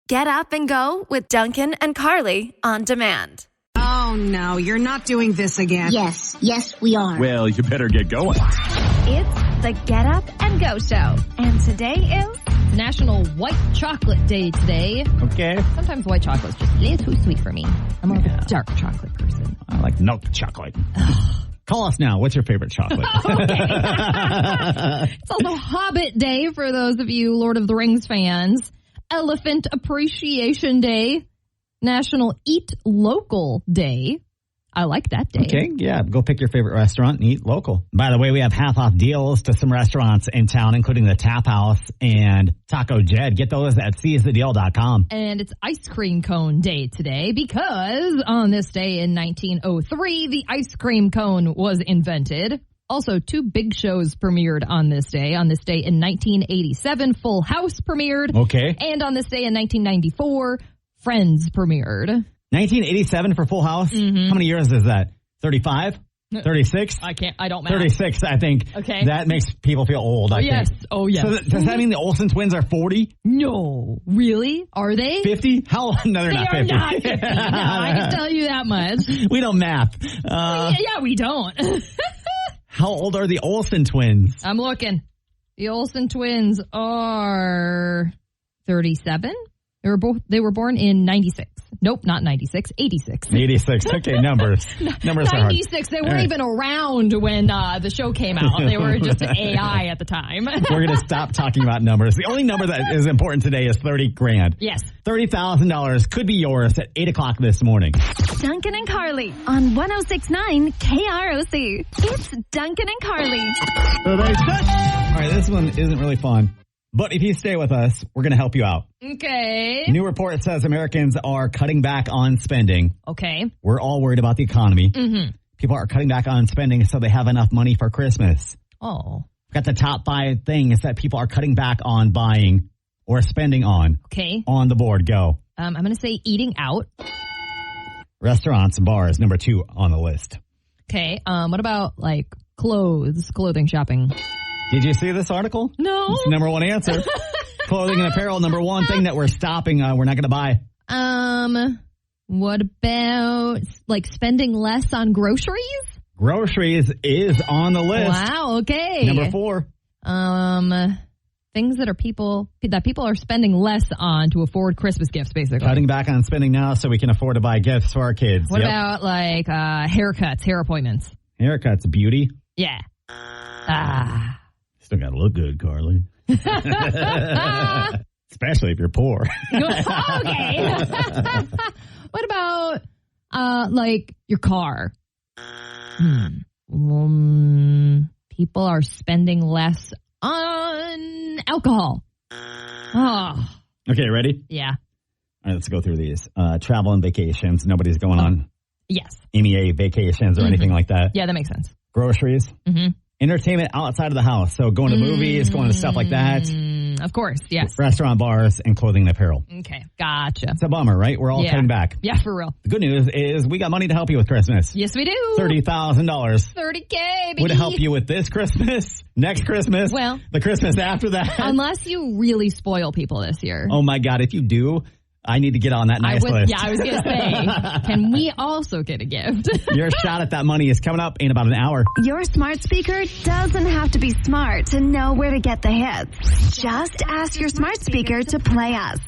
Get up and go with Dunken and Carly on demand. Oh, no, you're not doing this again. Yes, we are. Well, you better get going. It's the Get Up and Go Show. And today is National White Chocolate Day today. Okay. Sometimes white chocolate's just a little too sweet for me. I'm more of a dark chocolate person. I like milk chocolate. Call us now. What's your favorite chocolate? It's also Hobbit Day for those of you Lord of the Rings fans. Elephant Appreciation Day. National Eat Local Day. I like that day. Okay, yeah. Go pick your favorite restaurant and eat local. By the way, we have half-off deals to some restaurants in town, including the Tap House and Taco Jed. Get those at seizethedeal.com. And it's Ice Cream Cone Day today because on this day in 1903, the ice cream cone was invented. Also, two big shows premiered on this day. On this day in 1987, Full House premiered. Okay. And on this day in 1994, Friends premiered. 1987 for Full House? Mm-hmm. How many years is that? 35? 36? I don't math. 36, I think. Okay. That makes people feel old, I think. Oh, yes. So does that mean the Olsen twins are 40? No. Really? Are they? 50? How? No, they're not 50. They are not 50. No, I can tell you that much. We don't math. Yeah, we don't. How old are the Olsen twins? I'm looking. The Olsen twins are 37. They were born in 96. Nope, not 96. 86. 86. Okay, numbers. Numbers are hard. 96. They weren't even around when the show came out. They were just an AI at the time. We're going to stop talking about numbers. The only number that is important today is 30 grand. Yes. $30,000 could be yours at 8 o'clock this morning. Dunken and Carly on 106.9 KROC. It's Dunken and Carly. All right, this one isn't really fun. But if you stay with us, we're going to help you out. Okay. New report says Americans are cutting back on spending. Okay. We're all worried about the economy. Mm-hmm. People are cutting back on spending so they have enough money for Christmas. Oh. We've got the top 5 things that people are cutting back on buying or spending on. Okay. On the board, go. I'm going to say eating out. Restaurants and bars, number 2 on the list. Okay. What about like clothing shopping? Did you see this article? No. It's the number 1 answer. Clothing and apparel, number 1 thing that we're stopping. We're not going to buy. What about like spending less on groceries? Groceries is on the list. Wow. Okay. Number 4. Things that people are spending less on to afford Christmas gifts, basically. Cutting back on spending now so we can afford to buy gifts for our kids. What about like haircuts, hair appointments? Haircuts, beauty. Yeah. Still got to look good, Carly. Especially if you're poor. Okay. What about like your car? People are spending less on alcohol. Oh. Okay, ready? Yeah. All right, let's go through these. Travel and vacations. Nobody's going on yes MEA vacations or anything like that. Yeah, that makes sense. Groceries. Mm-hmm. Entertainment outside of the house. So going to movies, going to stuff like that. Of course, yes. Restaurant, bars, and clothing and apparel. Okay, gotcha. It's a bummer, right? We're all cutting back. Yeah, for real. The good news is we got money to help you with Christmas. Yes, we do. $30,000. $30K, baby. Would help you with this Christmas, next Christmas, well, the Christmas after that. Unless you really spoil people this year. Oh, my God. If you do, I need to get on that nice list. Yeah, I was going to say, can we also get a gift? Your shot at that money is coming up in about an hour. Your smart speaker doesn't have to be smart to know where to get the hits. Just ask your smart speaker to play us.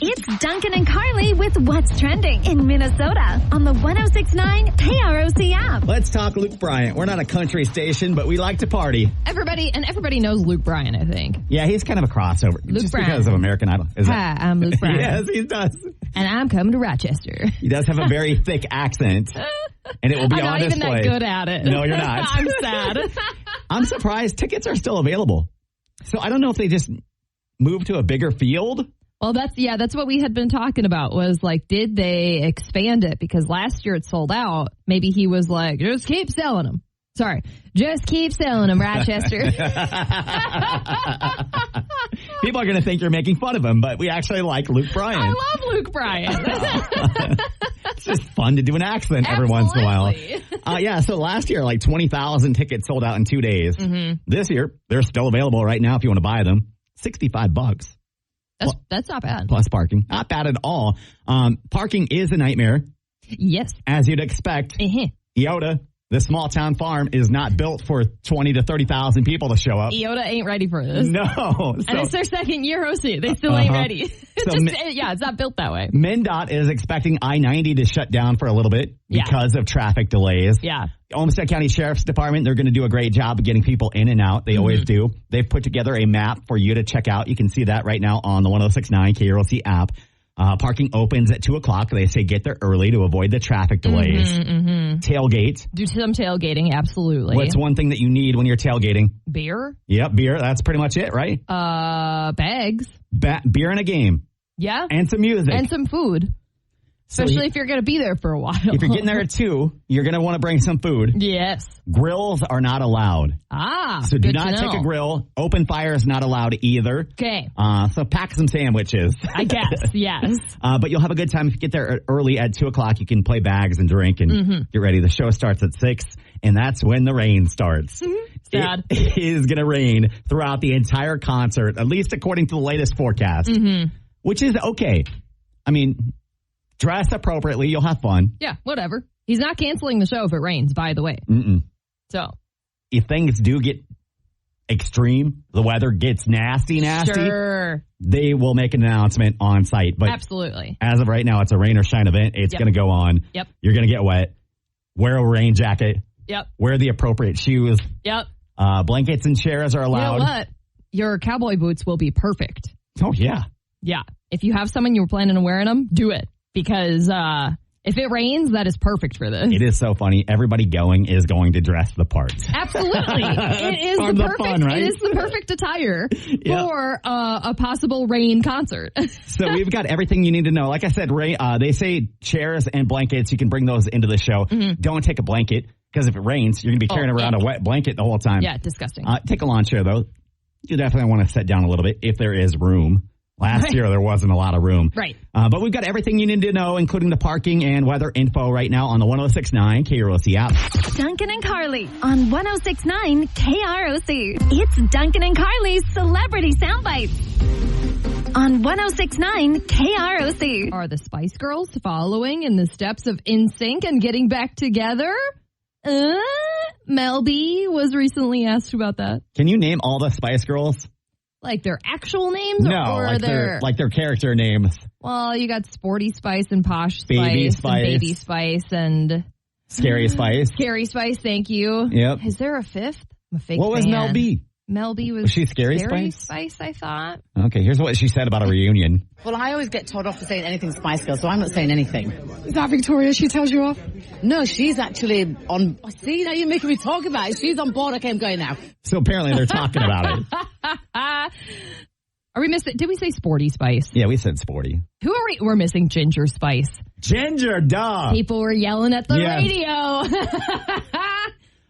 It's Dunken and Carly with What's Trending in Minnesota on the 106.9 KROC app. Let's talk Luke Bryan. We're not a country station, but we like to party. Everybody knows Luke Bryan, I think. Yeah, he's kind of a crossover. Luke just Bryan. Because of American Idol. Hi, I'm Luke Bryan. Yes, he does. And I'm coming to Rochester. He does have a very thick accent. And it will be on display. I'm not even that good at it. No, you're not. I'm sad. I'm surprised tickets are still available. So I don't know if they just moved to a bigger field. Well, that's what we had been talking about was like, did they expand it? Because last year it sold out. Maybe he was like, just keep selling them. Sorry. Just keep selling them, Rochester. People are going to think you're making fun of him, but we actually like Luke Bryan. I love Luke Bryan. It's just fun to do an accent every once in a while. Yeah, so last year, like 20,000 tickets sold out in 2 days. Mm-hmm. This year, they're still available right now if you want to buy them. $65. That's not bad. Plus parking. Not bad at all. Parking is a nightmare. Yes. As you'd expect. Eyota, the small town farm, is not built for 20 to 30,000 people to show up. Eyota ain't ready for this. No. And it's their second year hosting. They still ain't ready. It's not built that way. MnDOT is expecting I-90 to shut down for a little bit because of traffic delays. Yeah. Olmsted County Sheriff's Department, they're going to do a great job of getting people in and out. They always do. They've put together a map for you to check out. You can see that right now on the 106.9 KRLC app. Parking opens at 2 o'clock. They say get there early to avoid the traffic delays. Tailgate. Do some tailgating, absolutely. What's one thing that you need when you're tailgating? Beer? Yep, beer. That's pretty much it, right? Bags. Beer and a game. Yeah. And some music. And some food. Especially if you're going to be there for a while. If you're getting there at 2, you're going to want to bring some food. Yes. Grills are not allowed. So do not take a grill. Open fire is not allowed either. Okay. So pack some sandwiches. I guess, yes. But you'll have a good time if you get there early at 2 o'clock. You can play bags and drink and get ready. The show starts at 6, and that's when the rain starts. Sad. It is going to rain throughout the entire concert, at least according to the latest forecast, which is okay. I mean, dress appropriately. You'll have fun. Yeah, whatever. He's not canceling the show if it rains, by the way. So, if things do get extreme, the weather gets nasty, sure, they will make an announcement on site. But absolutely, as of right now, it's a rain or shine event. It's going to go on. Yep. You're going to get wet. Wear a rain jacket. Yep. Wear the appropriate shoes. Yep. Blankets and chairs are allowed. You know what? Your cowboy boots will be perfect. Oh, yeah. Yeah. If you have someone you were planning on wearing them, do it. Because if it rains, that is perfect for this. It is so funny. Everybody going is going to dress the part. Absolutely. It is the perfect fun, right? It is the perfect attire for a possible rain concert. So we've got everything you need to know. Like I said, they say chairs and blankets. You can bring those into the show. Don't take a blanket, because if it rains, you're going to be carrying around a wet blanket the whole time. Yeah, disgusting. Take a lawn chair, though. You definitely want to sit down a little bit if there is room. Last year, there wasn't a lot of room. Right. But we've got everything you need to know, including the parking and weather info right now on the 106.9 KROC app. Dunken and Carly on 106.9 KROC. It's Dunken and Carly's Celebrity Soundbites on 106.9 KROC. Are the Spice Girls following in the steps of NSYNC and getting back together? Mel B was recently asked about that. Can you name all the Spice Girls? Like their actual names? No, or their character names. Well, you got Sporty Spice and Posh Spice. Baby Spice. And Baby Spice and... Scary Spice. Scary Spice, thank you. Yep. Is there a fifth? I'm a fake What was fan. Mel B? Mel B was she Scary Spice, I thought. Okay, here's what she said about a reunion. Well, I always get told off for saying anything Spice Girls, so I'm not saying anything. Is that Victoria? She tells you off? No, she's actually on... See, now you're making me talk about it. She's on board. Okay, I'm going now. So apparently they're talking about it. Are we missing... Did we say Sporty Spice? Yeah, we said Sporty. Who are we... We're missing Ginger Spice. Ginger, duh! People were yelling at the radio.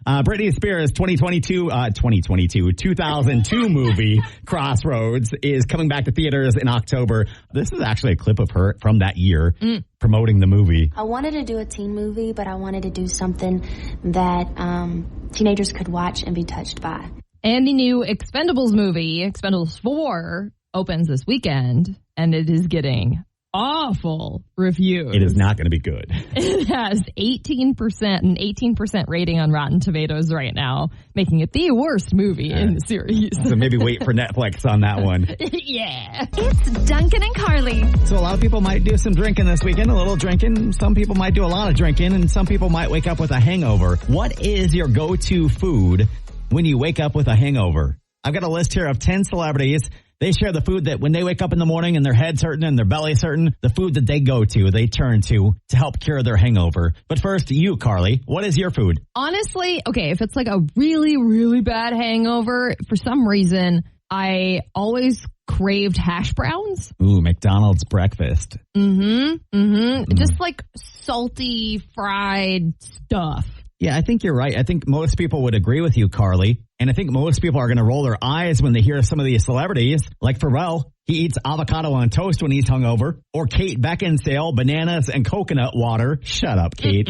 Britney Spears' 2002 movie, Crossroads, is coming back to theaters in October. This is actually a clip of her from that year promoting the movie. I wanted to do a teen movie, but I wanted to do something that teenagers could watch and be touched by. And the new Expendables movie, Expendables 4, opens this weekend, and it is getting awful reviews. It is not going to be good. It has 18% rating on Rotten Tomatoes right now, making it the worst movie in the series. So maybe wait for Netflix on that one. Yeah. It's Dunken and Carly. So a lot of people might do some drinking this weekend, a little drinking. Some people might do a lot of drinking, and some people might wake up with a hangover. What is your go-to food when you wake up with a hangover? I've got a list here of 10 celebrities. They share the food that when they wake up in the morning and their head's hurting and their belly's hurting, the food that they go to, they turn to help cure their hangover. But first, you, Carly, what is your food? Honestly, okay, if it's like a really, really bad hangover, for some reason, I always craved hash browns. Ooh, McDonald's breakfast. Just like salty, fried stuff. Yeah, I think you're right. I think most people would agree with you, Carly. And I think most people are going to roll their eyes when they hear some of these celebrities. Like Pharrell, he eats avocado on toast when he's hungover. Or Kate Beckinsale, bananas and coconut water. Shut up, Kate.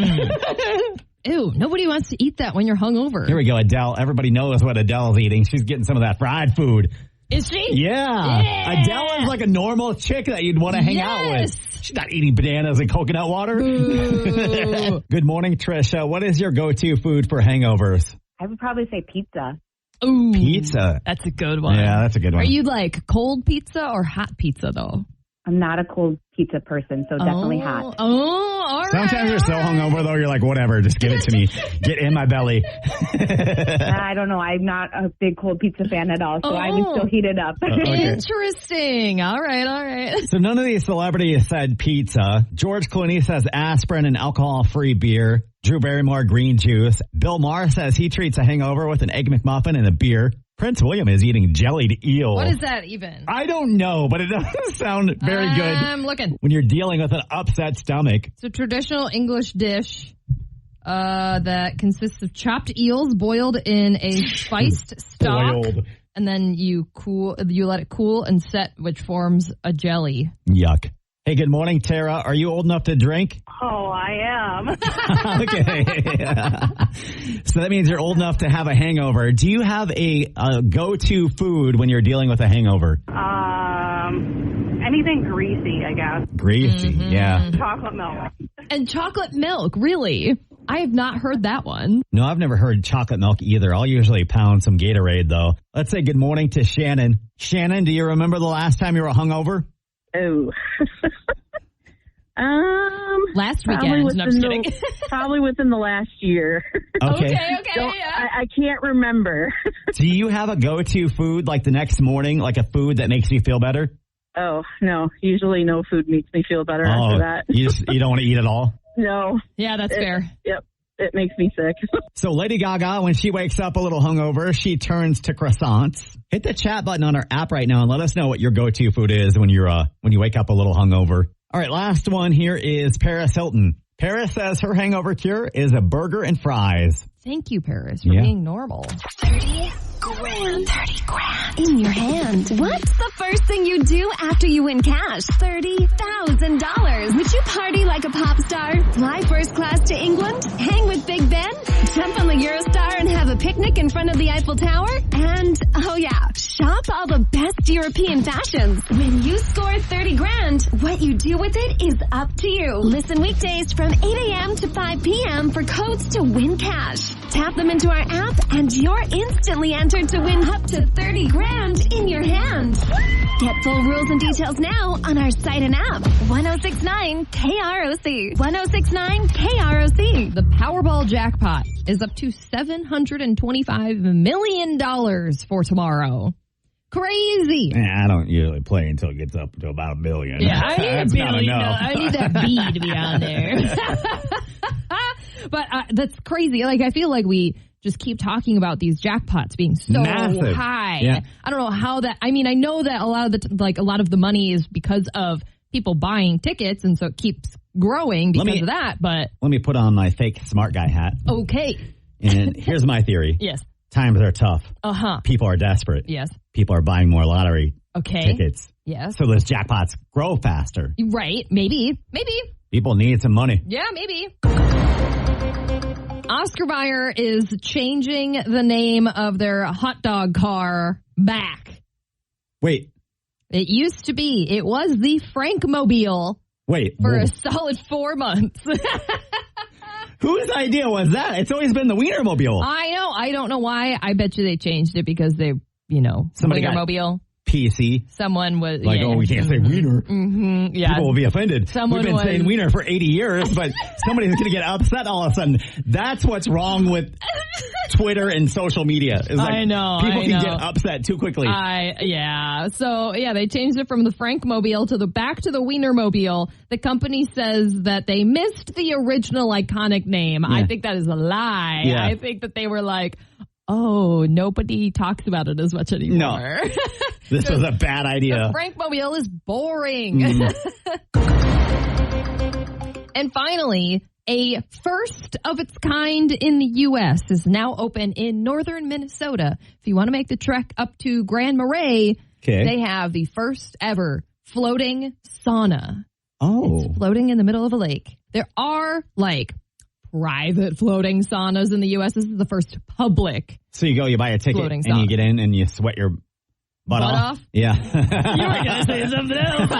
Ew, nobody wants to eat that when you're hungover. Here we go, Adele. Everybody knows what Adele's eating. She's getting some of that fried food. Is she? Yeah. Adele is like a normal chick that you'd want to hang out with. She's not eating bananas and coconut water. Good morning, Trisha. What is your go-to food for hangovers? I would probably say pizza. Ooh, pizza. That's a good one. Yeah, that's a good one. Are you like cold pizza or hot pizza, though? I'm not a cold pizza person, so definitely hot. Oh, all right. Sometimes you're so hungover, though, you're like, whatever, just give it to me. Get in my belly. I don't know. I'm not a big cold pizza fan at all, so I would still heat it up. Okay. Interesting. All right. So none of these celebrities said pizza. George Clooney says aspirin and alcohol-free beer. Drew Barrymore, green juice. Bill Maher says he treats a hangover with an Egg McMuffin and a beer. Prince William is eating jellied eel. What is that even? I don't know, but it doesn't sound very good. I'm looking. When you're dealing with an upset stomach. It's a traditional English dish that consists of chopped eels boiled in a spiced stock. And then you let it cool and set, which forms a jelly. Yuck. Hey, good morning, Tara. Are you old enough to drink? Oh, I am. Okay. So that means you're old enough to have a hangover. Do you have a go-to food when you're dealing with a hangover? Anything greasy, I guess. Greasy, yeah. Chocolate milk. And chocolate milk, really? I have not heard that one. No, I've never heard chocolate milk either. I'll usually pound some Gatorade, though. Let's say good morning to Shannon. Shannon, do you remember the last time you were hungover? Oh. Last weekend. No, I'm just kidding. Probably within the last year. Okay. I can't remember. Do you have a go-to food like the next morning, like a food that makes you feel better? Oh, no. Usually no food makes me feel better after that. You don't want to eat at all? No. Yeah, that's fair. Yep. It makes me sick. So Lady Gaga, when she wakes up a little hungover, she turns to croissants. Hit the chat button on our app right now and let us know what your go-to food is when you wake up a little hungover. All right, last one here is Paris Hilton. Paris says her hangover cure is a burger and fries. Thank you, Paris, for being normal. 30 grand. 30 grand in your hand. What's the first thing you do after you win cash? $30,000. Would you party like a pop star? Fly first class to England? Hang with Big Ben? Jump on the Eurostar and have a picnic in front of the Eiffel Tower? And, oh yeah, shop all the best European fashions. When you score 30 grand, what you do with it is up to you. Listen weekdays from 8 a.m. to 5 p.m. for codes to win cash. Tap them into our app and you're instantly entered to win up to 30 grand in your hand. Get full rules and details now on our site and app. 1069 KROC. 1069 KROC. The Powerball jackpot is up to $725 million for tomorrow. Crazy. I don't usually play until it gets up to about $1 billion. Yeah, I need $1 billion. I need that B to be on there. But that's crazy. Like, I feel like we just keep talking about these jackpots being so massive. High. Yeah. I don't know how that. I mean, I know that a lot of the money is because of people buying tickets, and so it keeps growing because of that. But let me put on my fake smart guy hat. Okay. And here's my theory. Yes. Times are tough. Uh-huh. People are desperate. Yes. People are buying more lottery tickets. Yes. So those jackpots grow faster. Right. Maybe. People need some money. Yeah, maybe. Oscar Mayer is changing the name of their hot dog car back. Wait. It used to be. It was the Frankmobile. Wait. For a solid 4 months. Whose idea was that? It's always been the Wienermobile. I know. I don't know why. I bet you they changed it because they, somebody Wienermobile. PC. Someone was like, we can't say Wiener. Mm-hmm, yeah. People will be offended. We've been saying Wiener for 80 years, but somebody's going to get upset all of a sudden. That's what's wrong with Twitter and social media. It's like I know. People can get upset too quickly. So, they changed it from the Frankmobile back to the Wienermobile. The company says that they missed the original iconic name. Yeah. I think that is a lie. Yeah. I think that they were like, oh, nobody talks about it as much anymore. No. This was a bad idea. The Frankmobile is boring. And finally, a first of its kind in the U.S. is now open in northern Minnesota. If you want to make the trek up to Grand Marais, they have the first ever floating sauna. Oh. It's floating in the middle of a lake. There are, private floating saunas in the U.S. This is the first public. So you buy a ticket and you get in and you sweat your Butt off? Yeah. You were going to say something else.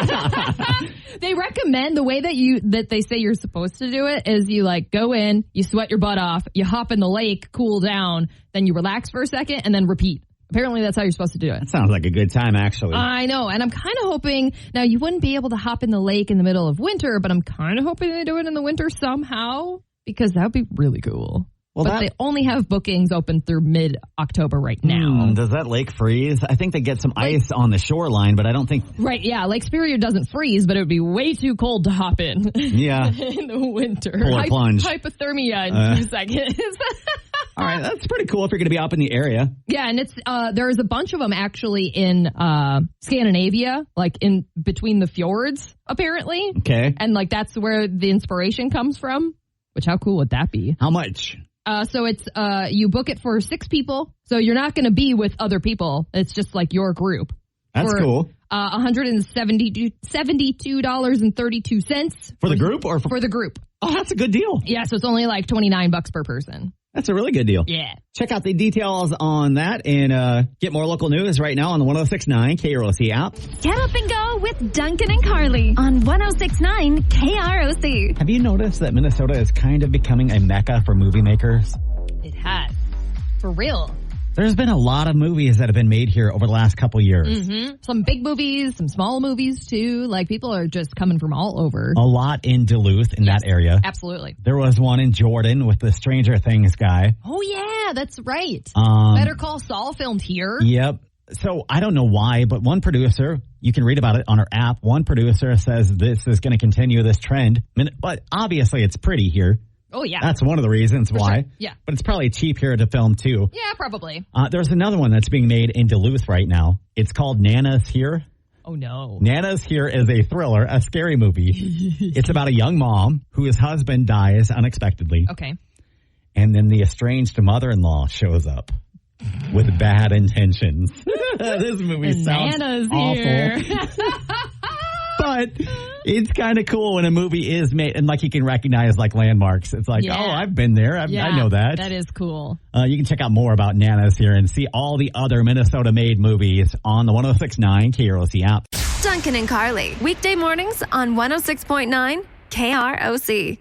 They recommend the way that they say you're supposed to do it is you like go in, you sweat your butt off, you hop in the lake, cool down, then you relax for a second and then repeat. Apparently that's how you're supposed to do it. That sounds like a good time, actually. I know. And I'm kind of hoping, now you wouldn't be able to hop in the lake in the middle of winter, but I'm kind of hoping they do it in the winter somehow because that would be really cool. Well, but they only have bookings open through mid-October right now. Does that lake freeze? I think they get some ice on the shoreline, but I don't think... Right, yeah. Lake Superior doesn't freeze, but it would be way too cold to hop in. Yeah. In the winter. Polar plunge. Hypothermia in 2 seconds. All right, that's pretty cool if you're going to be up in the area. Yeah, and it's there's a bunch of them actually in Scandinavia, like in between the fjords, apparently. Okay. And like that's where the inspiration comes from, which how cool would that be? How much? So it's you book it for 6 people, so you're not going to be with other people. It's just like your group. That's cool. $172.32. For the group or for the group? Oh, that's a good deal. Yeah, so it's only like $29 per person. That's a really good deal. Yeah. Check out the details on that and get more local news right now on the 106.9 KROC app. Get up and go with Dunken and Carly on 106.9 KROC. Have you noticed that Minnesota is kind of becoming a mecca for movie makers? It has. For real. There's been a lot of movies that have been made here over the last couple years. Mm-hmm. Some big movies, some small movies too. Like people are just coming from all over. A lot in Duluth in that area. Absolutely. There was one in Jordan with the Stranger Things guy. Oh yeah, that's right. Better Call Saul filmed here. Yep. So I don't know why, but one producer, you can read about it on our app. One producer says this is going to continue this trend, but obviously it's pretty here. Oh, yeah. That's one of the reasons why. Sure. Yeah. But it's probably cheap here to film, too. Yeah, probably. There's another one that's being made in Duluth right now. It's called Nana's Here. Oh, no. Nana's Here is a thriller, a scary movie. It's about a young mom whose husband dies unexpectedly. Okay. And then the estranged mother-in-law shows up with bad intentions. This movie sounds Nana's awful. Here. But it's kind of cool when a movie is made and like you can recognize like landmarks. It's like, oh, I've been there. I know that. That is cool. You can check out more about Nana's Here and see all the other Minnesota-made movies on the 106.9 KROC app. Dunken and Carly, weekday mornings on 106.9 KROC.